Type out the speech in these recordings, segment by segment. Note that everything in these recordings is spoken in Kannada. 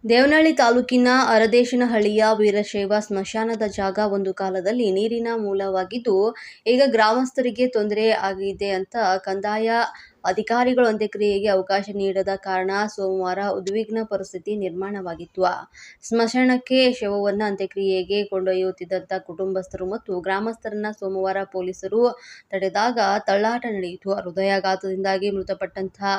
ದೇವನಹಳ್ಳಿ ತಾಲೂಕಿನ ಅರದೇಶನಹಳ್ಳಿಯ ವೀರಶೈವ ಸ್ಮಶಾನದ ಜಾಗ ಒಂದು ಕಾಲದಲ್ಲಿ ನೀರಿನ ಮೂಲವಾಗಿದ್ದು, ಈಗ ಗ್ರಾಮಸ್ಥರಿಗೆ ತೊಂದರೆ ಆಗಿದೆ ಅಂತ ಕಂದಾಯ ಅಧಿಕಾರಿಗಳು ಅಂತ್ಯಕ್ರಿಯೆಗೆ ಅವಕಾಶ ನೀಡದ ಕಾರಣ ಸೋಮವಾರ ಉದ್ವಿಗ್ನ ಪರಿಸ್ಥಿತಿ ನಿರ್ಮಾಣವಾಗಿತ್ತು. ಸ್ಮಶಾನಕ್ಕೆ ಶವವನ್ನು ಅಂತ್ಯಕ್ರಿಯೆಗೆ ಕೊಂಡೊಯ್ಯುತ್ತಿದ್ದಂಥ ಕುಟುಂಬಸ್ಥರು ಮತ್ತು ಗ್ರಾಮಸ್ಥರನ್ನ ಸೋಮವಾರ ಪೊಲೀಸರು ತಡೆದಾಗ ತಳ್ಳಾಟ ನಡೆಯಿತು. ಹೃದಯಾಘಾತದಿಂದಾಗಿ ಮೃತಪಟ್ಟಂತಹ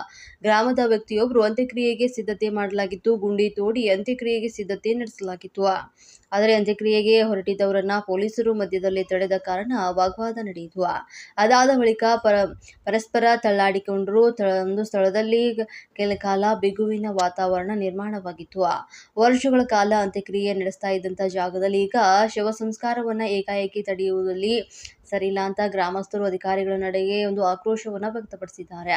ಗ್ರಾಮದ ವ್ಯಕ್ತಿಯೊಬ್ಬರು ಅಂತ್ಯಕ್ರಿಯೆಗೆ ಸಿದ್ಧತೆ ಮಾಡಲಾಗಿತ್ತು. ಗುಂಡಿ ತೋಡಿ ಅಂತ್ಯಕ್ರಿಯೆಗೆ ಸಿದ್ಧತೆ ನಡೆಸಲಾಗಿತ್ತು. ಆದರೆ ಅಂತ್ಯಕ್ರಿಯೆಗೆ ಹೊರಟಿದ್ದವರನ್ನ ಪೊಲೀಸರು ಮಧ್ಯದಲ್ಲಿ ತಡೆದ ಕಾರಣ ವಾಗ್ವಾದ ನಡೆಯಿತು. ಅದಾದ ಬಳಿಕ ಪರಸ್ಪರ ತಳ್ಳಾಡಿಕೊಂಡರು. ಒಂದು ಸ್ಥಳದಲ್ಲಿ ಕೆಲ ಕಾಲ ಬಿಗುವಿನ ವಾತಾವರಣ ನಿರ್ಮಾಣವಾಗಿತ್ತು. ವರ್ಷಗಳ ಕಾಲ ಅಂತ್ಯಕ್ರಿಯೆ ನಡೆಸ್ತಾ ಇದ್ದಂಥ ಜಾಗದಲ್ಲಿ ಈಗ ಶವ ಸಂಸ್ಕಾರವನ್ನ ಏಕಾಏಕಿ ತಡೆಯುವುದಲ್ಲಿ ಸರಿಯಿಲ್ಲ ಅಂತ ಗ್ರಾಮಸ್ಥರು ಅಧಿಕಾರಿಗಳ ನಡೆಗೆ ಒಂದು ಆಕ್ರೋಶವನ್ನ ವ್ಯಕ್ತಪಡಿಸಿದ್ದಾರೆ.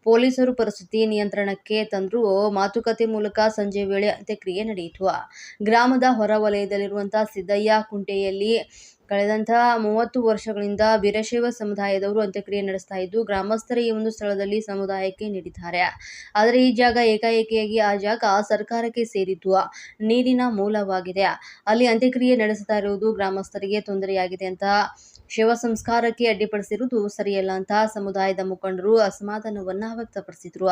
ಪೊಲೀಸರು ಪರಿಸ್ಥಿತಿ ನಿಯಂತ್ರಣಕ್ಕೆ ತಂದ್ರು. ಮಾತುಕತೆ ಮೂಲಕ ಸಂಜೆ ವೇಳೆ ಅಂತ್ಯಕ್ರಿಯೆ ನಡೆಯಿತು. ಗ್ರಾಮದ ಹೊರ ವಲಯದಲ್ಲಿರುವಂತಹ ಸಿದ್ದಯ್ಯ ಕುಂಟೆಯಲ್ಲಿ ಕಳೆದಂತಹ 30 ವರ್ಷಗಳಿಂದ ವೀರಶೈವ ಸಮುದಾಯದವರು ಅಂತ್ಯಕ್ರಿಯೆ ನಡೆಸ್ತಾ ಇದ್ದು, ಗ್ರಾಮಸ್ಥರ ಈ ಒಂದು ಸ್ಥಳದಲ್ಲಿ ಸಮುದಾಯಕ್ಕೆ ನೀಡಿದ್ದಾರೆ. ಆದರೆ ಈ ಜಾಗ ಏಕಾಏಕಿಯಾಗಿ ಆ ಜಾಗ ಸರ್ಕಾರಕ್ಕೆ ಸೇರಿದ್ದು, ನೀರಿನ ಮೂಲವಾಗಿದೆ. ಅಲ್ಲಿ ಅಂತ್ಯಕ್ರಿಯೆ ನಡೆಸ್ತಾ ಇರುವುದು ಗ್ರಾಮಸ್ಥರಿಗೆ ತೊಂದರೆಯಾಗಿದೆ ಅಂತ ಶವ ಸಂಸ್ಕಾರಕ್ಕೆ ಅಡ್ಡಿಪಡಿಸಿರುವುದು ಸರಿಯಲ್ಲ ಅಂತ ಸಮುದಾಯದ ಮುಖಂಡರು ಅಸಮಾಧಾನವನ್ನ ವ್ಯಕ್ತಪಡಿಸಿದ್ರು.